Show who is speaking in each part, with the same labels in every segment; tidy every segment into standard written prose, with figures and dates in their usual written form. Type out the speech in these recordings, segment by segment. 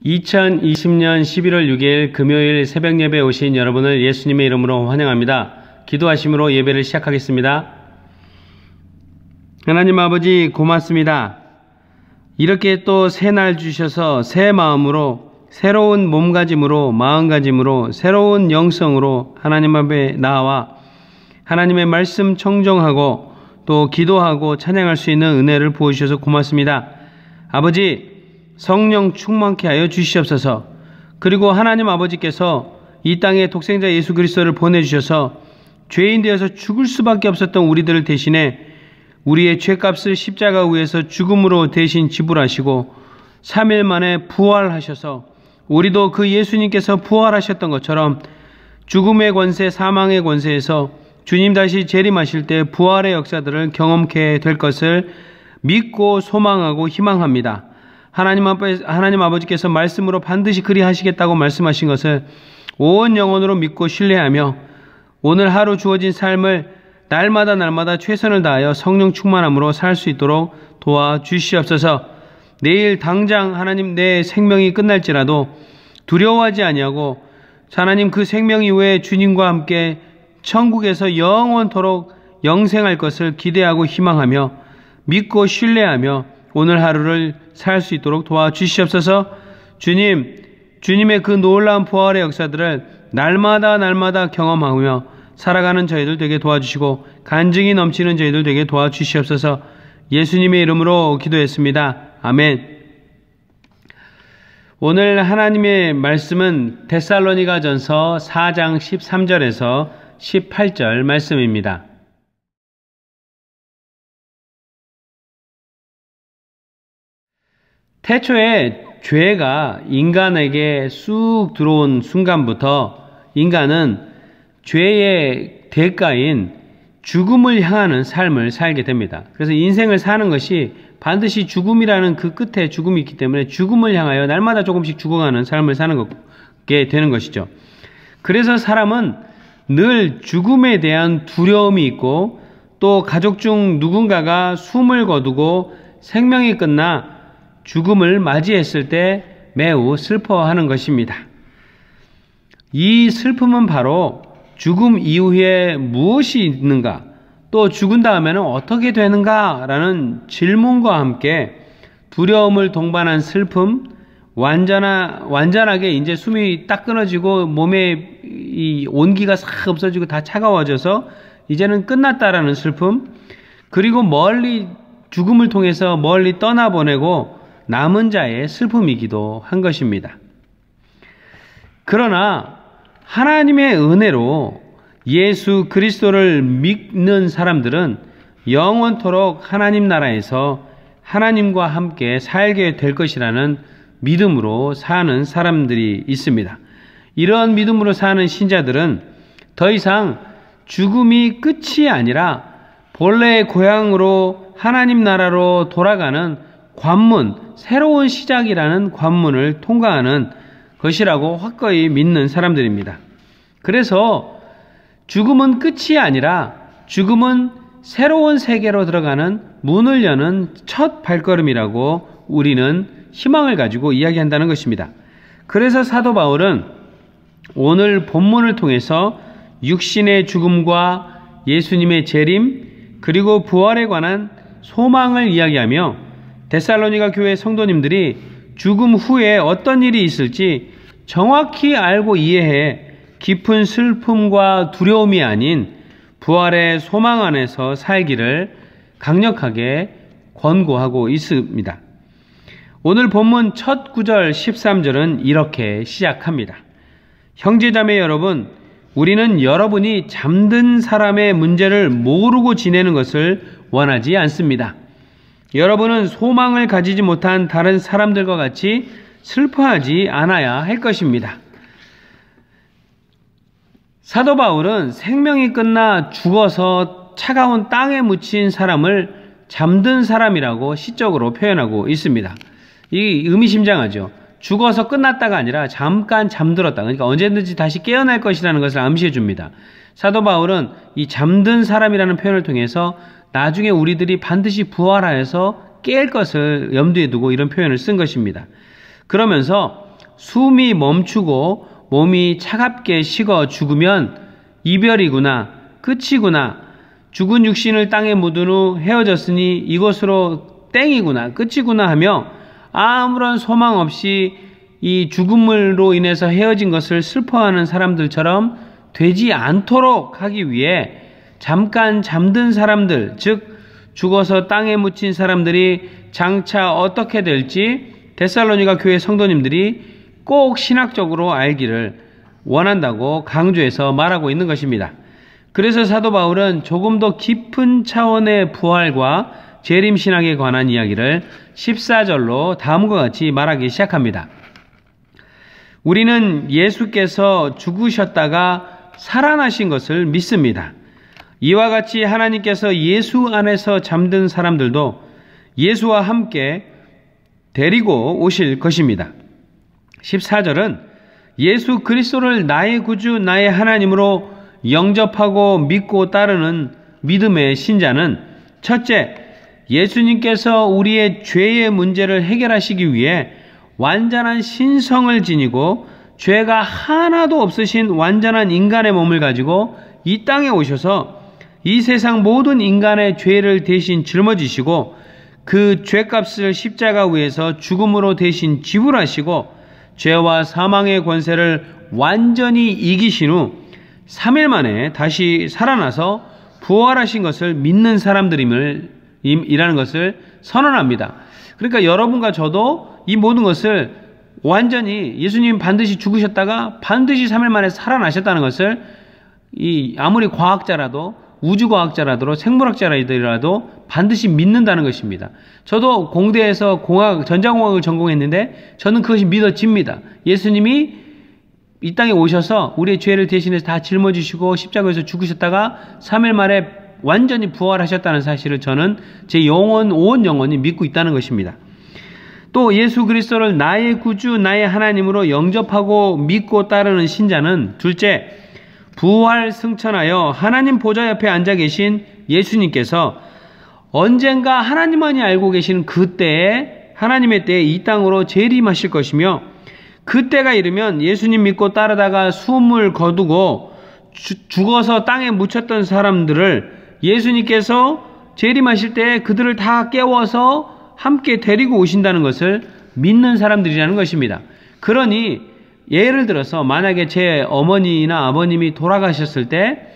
Speaker 1: 2020년 11월 6일 금요일 새벽 예배에 오신 여러분을 예수님의 이름으로 환영합니다. 기도하심으로 예배를 시작하겠습니다. 하나님 아버지 고맙습니다. 이렇게 또 새 날 주셔서 새 마음으로 새로운 몸가짐으로 마음가짐으로 새로운 영성으로 하나님 앞에 나와 하나님의 말씀 청정하고 또 기도하고 찬양할 수 있는 은혜를 부어주셔서 고맙습니다. 아버지 성령 충만케 하여 주시옵소서. 그리고 하나님 아버지께서 이 땅에 독생자 예수 그리스도를 보내주셔서 죄인 되어서 죽을 수밖에 없었던 우리들을 대신해 우리의 죄값을 십자가 위에서 죽음으로 대신 지불하시고 3일 만에 부활하셔서 우리도 그 예수님께서 부활하셨던 것처럼 죽음의 권세, 사망의 권세에서 주님 다시 재림하실 때 부활의 역사들을 경험케 될 것을 믿고 소망하고 희망합니다. 하나님 아버지께서 말씀으로 반드시 그리하시겠다고 말씀하신 것을 온 영혼으로 믿고 신뢰하며 오늘 하루 주어진 삶을 날마다 최선을 다하여 성령 충만함으로 살 수 있도록 도와주시옵소서. 내일 당장 하나님 내 생명이 끝날지라도 두려워하지 아니하고 하나님 그 생명 이후에 주님과 함께 천국에서 영원토록 영생할 것을 기대하고 희망하며 믿고 신뢰하며 오늘 하루를 살 수 있도록 도와주시옵소서. 주님의 그 놀라운 부활의 역사들을 날마다 경험하며 살아가는 저희들 되게 도와주시고 간증이 넘치는 저희들 되게 도와주시옵소서. 예수님의 이름으로 기도했습니다. 아멘. 오늘 하나님의 말씀은 데살로니가전서 4장 13절에서 18절 말씀입니다. 태초에 죄가 인간에게 쑥 들어온 순간부터 인간은 죄의 대가인 죽음을 향하는 삶을 살게 됩니다. 그래서 인생을 사는 것이 반드시 죽음이라는 그 끝에 죽음이 있기 때문에 죽음을 향하여 날마다 조금씩 죽어가는 삶을 사는 게 되는 것이죠. 그래서 사람은 늘 죽음에 대한 두려움이 있고 또 가족 중 누군가가 숨을 거두고 생명이 끝나 죽음을 맞이했을 때 매우 슬퍼하는 것입니다. 이 슬픔은 바로 죽음 이후에 무엇이 있는가, 또 죽은 다음에는 어떻게 되는가 라는 질문과 함께 두려움을 동반한 슬픔, 완전하게 이제 숨이 딱 끊어지고 몸에 이 온기가 싹 없어지고 다 차가워져서 이제는 끝났다라는 슬픔, 그리고 멀리 죽음을 통해서 멀리 떠나보내고 남은 자의 슬픔이기도 한 것입니다. 그러나 하나님의 은혜로 예수 그리스도를 믿는 사람들은 영원토록 하나님 나라에서 하나님과 함께 살게 될 것이라는 믿음으로 사는 사람들이 있습니다. 이런 믿음으로 사는 신자들은 더 이상 죽음이 끝이 아니라 본래의 고향으로 하나님 나라로 돌아가는 관문, 새로운 시작이라는 관문을 통과하는 것이라고 확고히 믿는 사람들입니다. 그래서 죽음은 끝이 아니라 죽음은 새로운 세계로 들어가는 문을 여는 첫 발걸음이라고 우리는 희망을 가지고 이야기한다는 것입니다. 그래서 사도 바울은 오늘 본문을 통해서 육신의 죽음과 예수님의 재림 그리고 부활에 관한 소망을 이야기하며 데살로니가 교회 성도님들이 죽음 후에 어떤 일이 있을지 정확히 알고 이해해 깊은 슬픔과 두려움이 아닌 부활의 소망 안에서 살기를 강력하게 권고하고 있습니다. 오늘 본문 첫 구절 13절은 이렇게 시작합니다. 형제자매 여러분, 우리는 여러분이 잠든 사람의 문제를 모르고 지내는 것을 원하지 않습니다. 여러분은 소망을 가지지 못한 다른 사람들과 같이 슬퍼하지 않아야 할 것입니다. 사도 바울은 생명이 끝나 죽어서 차가운 땅에 묻힌 사람을 잠든 사람이라고 시적으로 표현하고 있습니다. 이 의미심장하죠. 죽어서 끝났다가 아니라 잠깐 잠들었다. 그러니까 언제든지 다시 깨어날 것이라는 것을 암시해 줍니다. 사도 바울은 이 잠든 사람이라는 표현을 통해서 나중에 우리들이 반드시 부활하여서 깰 것을 염두에 두고 이런 표현을 쓴 것입니다. 그러면서 숨이 멈추고 몸이 차갑게 식어 죽으면 이별이구나, 끝이구나, 죽은 육신을 땅에 묻은 후 헤어졌으니 이것으로 땡이구나, 끝이구나 하며 아무런 소망 없이 이 죽음으로 인해서 헤어진 것을 슬퍼하는 사람들처럼 되지 않도록 하기 위해 잠깐 잠든 사람들, 즉 죽어서 땅에 묻힌 사람들이 장차 어떻게 될지 데살로니가 교회 성도님들이 꼭 신학적으로 알기를 원한다고 강조해서 말하고 있는 것입니다. 그래서 사도 바울은 조금 더 깊은 차원의 부활과 재림신학에 관한 이야기를 14절로 다음과 같이 말하기 시작합니다. 우리는 예수께서 죽으셨다가 살아나신 것을 믿습니다. 이와 같이 하나님께서 예수 안에서 잠든 사람들도 예수와 함께 데리고 오실 것입니다. 14절은 예수 그리스도를 나의 구주, 나의 하나님으로 영접하고 믿고 따르는 믿음의 신자는 첫째, 예수님께서 우리의 죄의 문제를 해결하시기 위해 완전한 신성을 지니고 죄가 하나도 없으신 완전한 인간의 몸을 가지고 이 땅에 오셔서 이 세상 모든 인간의 죄를 대신 짊어지시고 그 죄값을 십자가 위에서 죽음으로 대신 지불하시고 죄와 사망의 권세를 완전히 이기신 후 3일 만에 다시 살아나서 부활하신 것을 믿는 사람들이라는 것을 선언합니다. 그러니까 여러분과 저도 이 모든 것을 완전히 예수님 반드시 죽으셨다가 반드시 3일 만에 살아나셨다는 것을 아무리 과학자라도 우주과학자라도 생물학자라도 반드시 믿는다는 것입니다. 저도 공대에서 전자공학을 전공했는데 저는 그것이 믿어집니다. 예수님이 이 땅에 오셔서 우리의 죄를 대신해서 다 짊어지시고 십자가에서 죽으셨다가 3일 만에 완전히 부활하셨다는 사실을 저는 제 온 영혼이 믿고 있다는 것입니다. 또 예수 그리스도를 나의 구주, 나의 하나님으로 영접하고 믿고 따르는 신자는 둘째, 부활 승천하여 하나님 보좌 옆에 앉아 계신 예수님께서 언젠가 하나님만이 알고 계시는 그때에 하나님의 때에 이 땅으로 재림하실 것이며 그때가 이르면 예수님 믿고 따르다가 숨을 거두고 죽어서 땅에 묻혔던 사람들을 예수님께서 재림하실 때 그들을 다 깨워서 함께 데리고 오신다는 것을 믿는 사람들이라는 것입니다. 그러니 예를 들어서 만약에 제 어머니나 아버님이 돌아가셨을 때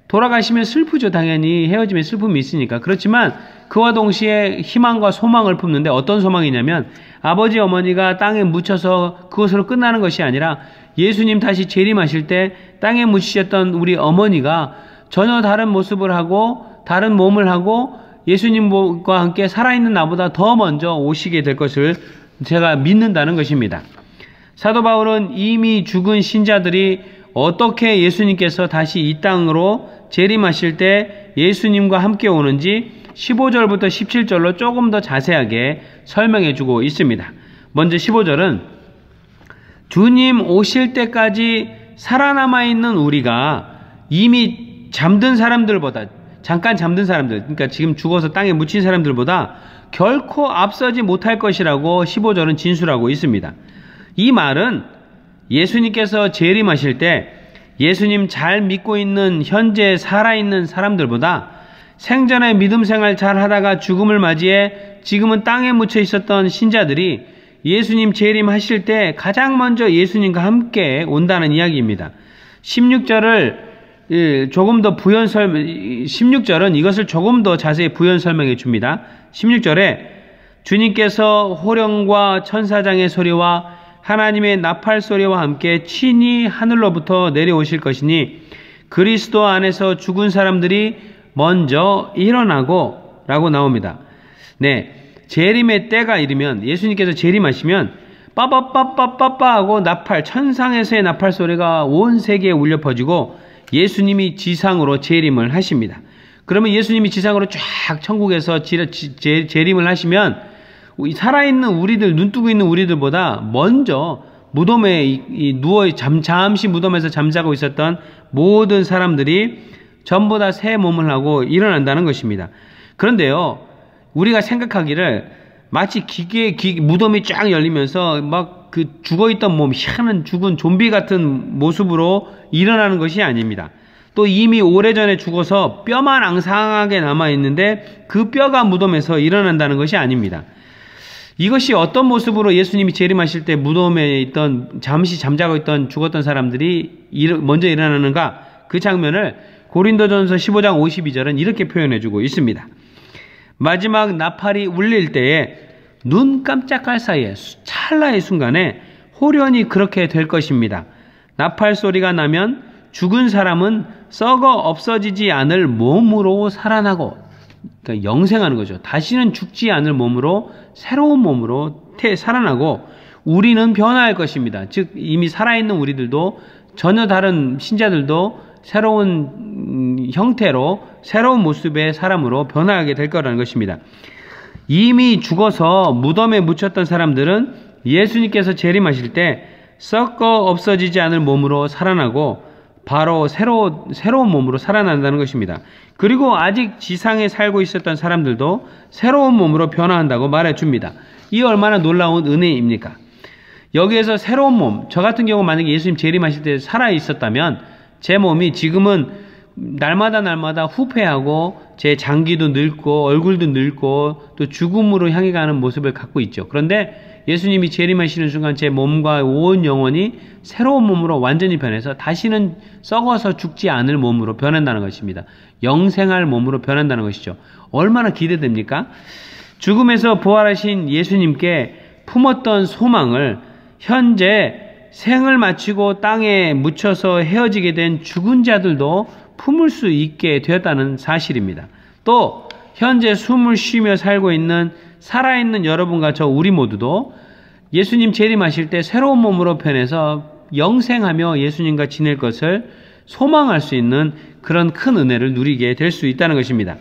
Speaker 1: 돌아가시면 슬프죠. 당연히 헤어짐에 슬픔이 있으니까. 그렇지만 그와 동시에 희망과 소망을 품는데 어떤 소망이냐면 아버지 어머니가 땅에 묻혀서 그것으로 끝나는 것이 아니라 예수님 다시 재림하실 때 땅에 묻히셨던 우리 어머니가 전혀 다른 모습을 하고 다른 몸을 하고 예수님과 함께 살아있는 나보다 더 먼저 오시게 될 것을 제가 믿는다는 것입니다. 사도 바울은 이미 죽은 신자들이 어떻게 예수님께서 다시 이 땅으로 재림하실 때 예수님과 함께 오는지 15절부터 17절로 조금 더 자세하게 설명해 주고 있습니다. 먼저 15절은 주님 오실 때까지 살아남아 있는 우리가 이미 잠든 사람들보다 잠깐 잠든 사람들, 그러니까 지금 죽어서 땅에 묻힌 사람들보다 결코 앞서지 못할 것이라고 15절은 진술하고 있습니다. 이 말은 예수님께서 재림하실 때 예수님 잘 믿고 있는 현재 살아있는 사람들보다 생전에 믿음 생활 잘 하다가 죽음을 맞이해 지금은 땅에 묻혀 있었던 신자들이 예수님 재림하실 때 가장 먼저 예수님과 함께 온다는 이야기입니다. 16절은 이것을 조금 더 자세히 부연 설명해 줍니다. 16절에 주님께서 호령과 천사장의 소리와 하나님의 나팔 소리와 함께 친히 하늘로부터 내려오실 것이니 그리스도 안에서 죽은 사람들이 먼저 일어나고 라고 나옵니다. 네, 재림의 때가 이르면 예수님께서 재림하시면 빠빠빠빠빠빠 하고 나팔, 천상에서의 나팔 소리가 온 세계에 울려 퍼지고 예수님이 지상으로 재림을 하십니다. 그러면 예수님이 지상으로 쫙 천국에서 재림을 하시면 살아있는 우리들, 눈뜨고 있는 우리들보다 먼저 무덤에 잠시 무덤에서 잠자고 있었던 모든 사람들이 전부 다 새 몸을 하고 일어난다는 것입니다. 그런데요, 우리가 생각하기를 마치 무덤이 쫙 열리면서 막 그 죽어있던 몸, 희한한 죽은 좀비 같은 모습으로 일어나는 것이 아닙니다. 또 이미 오래전에 죽어서 뼈만 앙상하게 남아있는데 그 뼈가 무덤에서 일어난다는 것이 아닙니다. 이것이 어떤 모습으로 예수님이 재림하실 때 무덤에 있던 잠시 잠자고 있던 죽었던 사람들이 먼저 일어나는가, 그 장면을 고린도전서 15장 52절은 이렇게 표현해주고 있습니다. 마지막 나팔이 울릴 때에 눈 깜짝할 사이에 찰나의 순간에 호련히 그렇게 될 것입니다. 나팔 소리가 나면 죽은 사람은 썩어 없어지지 않을 몸으로 살아나고, 그러니까 영생하는 거죠. 다시는 죽지 않을 몸으로, 새로운 몸으로 살아나고 우리는 변화할 것입니다. 즉 이미 살아있는 우리들도, 전혀 다른 신자들도 새로운 형태로, 새로운 모습의 사람으로 변화하게 될 거라는 것입니다. 이미 죽어서 무덤에 묻혔던 사람들은 예수님께서 재림하실 때 썩어 없어지지 않을 몸으로 살아나고 바로 새로운 몸으로 살아난다는 것입니다. 그리고 아직 지상에 살고 있었던 사람들도 새로운 몸으로 변화한다고 말해줍니다. 이 얼마나 놀라운 은혜입니까? 여기에서 새로운 몸, 저 같은 경우 만약에 예수님 재림하실 때 살아있었다면 제 몸이 지금은 날마다 후패하고 제 장기도 늙고 얼굴도 늙고 또 죽음으로 향해 가는 모습을 갖고 있죠. 그런데 예수님이 재림하시는 순간 제 몸과 온 영혼이 새로운 몸으로 완전히 변해서 다시는 썩어서 죽지 않을 몸으로 변한다는 것입니다. 영생할 몸으로 변한다는 것이죠. 얼마나 기대됩니까? 죽음에서 부활하신 예수님께 품었던 소망을 현재 생을 마치고 땅에 묻혀서 헤어지게 된 죽은 자들도 품을 수 있게 되었다는 사실입니다. 또 현재 숨을 쉬며 살고 있는 살아있는 여러분과 저 우리 모두도 예수님 재림하실 때 새로운 몸으로 변해서 영생하며 예수님과 지낼 것을 소망할 수 있는 그런 큰 은혜를 누리게 될 수 있다는 것입니다.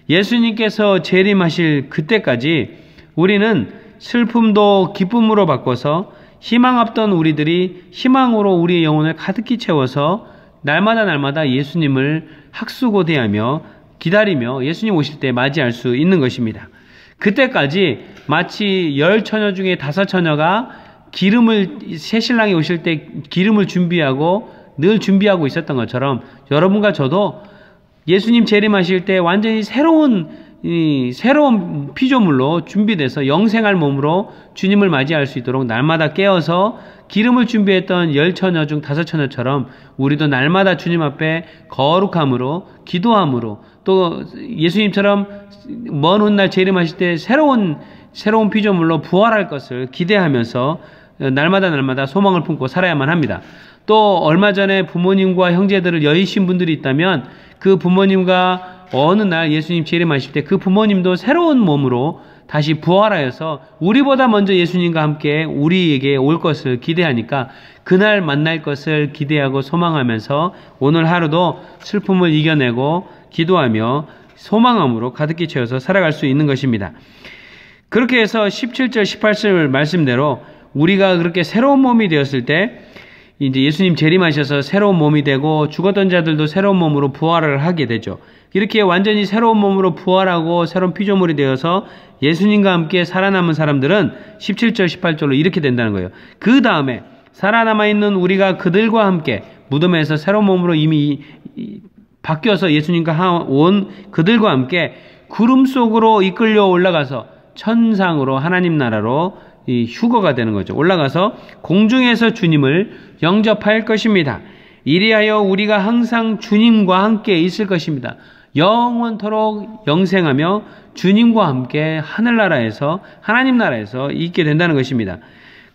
Speaker 1: 예수님께서 재림하실 그때까지 우리는 슬픔도 기쁨으로 바꿔서 희망 없던 우리들이 희망으로 우리의 영혼을 가득히 채워서 날마다 예수님을 학수고 대하며 기다리며 예수님 오실 때 맞이할 수 있는 것입니다. 그때까지 마치 10처녀 중에 5처녀가 새 신랑이 오실 때 기름을 준비하고 늘 준비하고 있었던 것처럼 여러분과 저도 예수님 재림하실 때 완전히 새로운 피조물로 준비돼서 영생할 몸으로 주님을 맞이할 수 있도록 날마다 깨어서 기름을 준비했던 10처녀 중 5처녀처럼 우리도 날마다 주님 앞에 거룩함으로 기도함으로 또 예수님처럼 먼 훗날 재림하실 때 새로운 피조물로 부활할 것을 기대하면서 날마다 소망을 품고 살아야만 합니다. 또 얼마 전에 부모님과 형제들을 여의신 분들이 있다면 그 부모님과 어느 날 예수님 재림하실 때 그 부모님도 새로운 몸으로 다시 부활하여서 우리보다 먼저 예수님과 함께 우리에게 올 것을 기대하니까 그날 만날 것을 기대하고 소망하면서 오늘 하루도 슬픔을 이겨내고 기도하며 소망함으로 가득히 채워서 살아갈 수 있는 것입니다. 그렇게 해서 17절 18절 말씀대로 우리가 그렇게 새로운 몸이 되었을 때 이제 예수님 재림하셔서 새로운 몸이 되고 죽었던 자들도 새로운 몸으로 부활을 하게 되죠. 이렇게 완전히 새로운 몸으로 부활하고 새로운 피조물이 되어서 예수님과 함께 살아남은 사람들은 17절 18절로 이렇게 된다는 거예요. 그 다음에 살아남아있는 우리가 그들과 함께 무덤에서 새로운 몸으로 이미 바뀌어서 예수님과 온 그들과 함께 구름 속으로 이끌려 올라가서 천상으로 하나님 나라로 휴거가 되는 거죠. 올라가서 공중에서 주님을 영접할 것입니다. 이리하여 우리가 항상 주님과 함께 있을 것입니다. 영원토록 영생하며 주님과 함께 하늘나라에서 하나님 나라에서 있게 된다는 것입니다.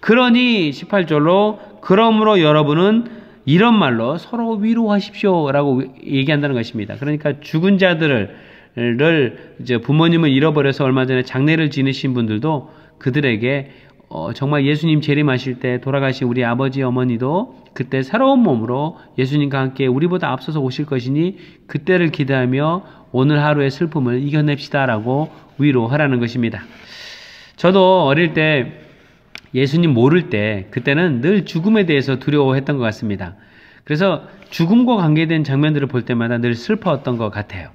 Speaker 1: 그러니 18절로 그러므로 여러분은 이런 말로 서로 위로하십시오 라고 얘기한다는 것입니다. 그러니까 죽은 자들을 이제 부모님을 잃어버려서 얼마 전에 장례를 지내신 분들도 그들에게 정말 예수님 재림하실 때 돌아가신 우리 아버지 어머니도 그때 새로운 몸으로 예수님과 함께 우리보다 앞서서 오실 것이니 그때를 기대하며 오늘 하루의 슬픔을 이겨냅시다라고 위로하라는 것입니다. 저도 어릴 때 예수님 모를 때 그때는 늘 죽음에 대해서 두려워했던 것 같습니다. 그래서 죽음과 관계된 장면들을 볼 때마다 늘 슬퍼했던 것 같아요.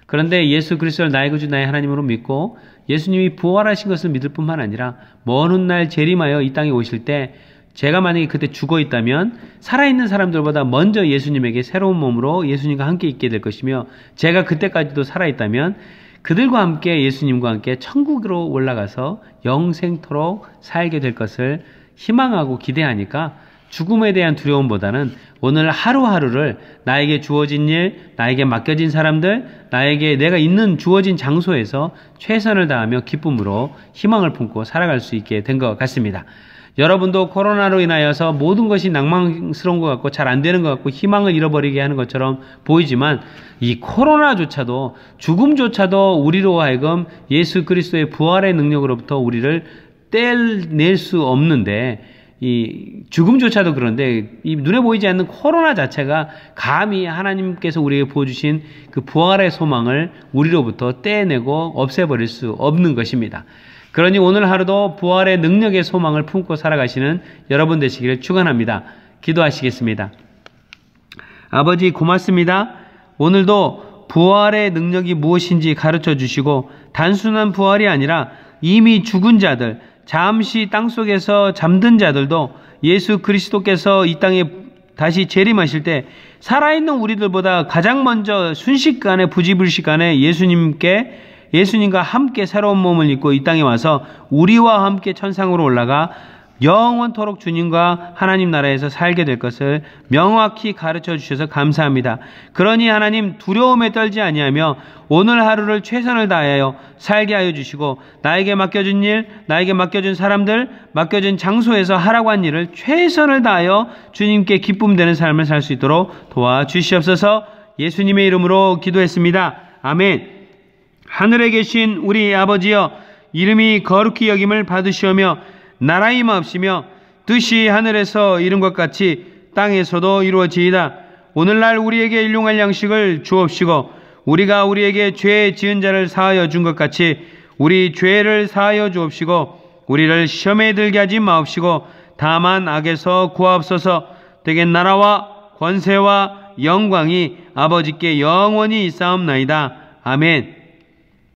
Speaker 1: 그런데 예수 그리스도를 나의 구주 나의 하나님으로 믿고 예수님이 부활하신 것을 믿을 뿐만 아니라 먼 훗날 재림하여 이 땅에 오실 때 제가 만약에 그때 죽어 있다면 살아있는 사람들보다 먼저 예수님에게 새로운 몸으로 예수님과 함께 있게 될 것이며, 제가 그때까지도 살아있다면 그들과 함께 예수님과 함께 천국으로 올라가서 영생토록 살게 될 것을 희망하고 기대하니까 죽음에 대한 두려움보다는 오늘 하루하루를 나에게 주어진 일, 나에게 맡겨진 사람들, 나에게 내가 있는 주어진 장소에서 최선을 다하며 기쁨으로 희망을 품고 살아갈 수 있게 된 것 같습니다. 여러분도 코로나로 인하여서 모든 것이 낭만스러운 것 같고 잘 안 되는 것 같고 희망을 잃어버리게 하는 것처럼 보이지만, 이 코로나조차도, 죽음조차도 우리로 하여금 예수 그리스도의 부활의 능력으로부터 우리를 떼낼 수 없는데, 이 죽음조차도 그런데 이 눈에 보이지 않는 코로나 자체가 감히 하나님께서 우리에게 보여주신 그 부활의 소망을 우리로부터 떼내고 없애버릴 수 없는 것입니다. 그러니 오늘 하루도 부활의 능력의 소망을 품고 살아가시는 여러분 되시기를 축원합니다. 기도하시겠습니다. 아버지 고맙습니다. 오늘도 부활의 능력이 무엇인지 가르쳐 주시고, 단순한 부활이 아니라 이미 죽은 자들, 잠시 땅속에서 잠든 자들도 예수 그리스도께서 이 땅에 다시 재림하실 때 살아있는 우리들보다 가장 먼저 순식간에 부지불식간에 예수님과 함께 새로운 몸을 입고 이 땅에 와서 우리와 함께 천상으로 올라가 영원토록 주님과 하나님 나라에서 살게 될 것을 명확히 가르쳐 주셔서 감사합니다. 그러니 하나님, 두려움에 떨지 아니하며 오늘 하루를 최선을 다하여 살게 하여 주시고, 나에게 맡겨준 일, 나에게 맡겨준 사람들, 맡겨준 장소에서 하라고 한 일을 최선을 다하여 주님께 기쁨 되는 삶을 살 수 있도록 도와주시옵소서. 예수님의 이름으로 기도했습니다. 아멘. 하늘에 계신 우리 아버지여, 이름이 거룩히 여김을 받으시오며 나라의 임하옵시며 뜻이 하늘에서 이룬 것 같이 땅에서도 이루어지이다. 오늘날 우리에게 일용할 양식을 주옵시고, 우리가 우리에게 죄 지은 자를 사하여 준 것 같이 우리 죄를 사하여 주옵시고, 우리를 시험에 들게 하지 마옵시고 다만 악에서 구하옵소서. 되게 나라와 권세와 영광이 아버지께 영원히 있사옵나이다. 아멘.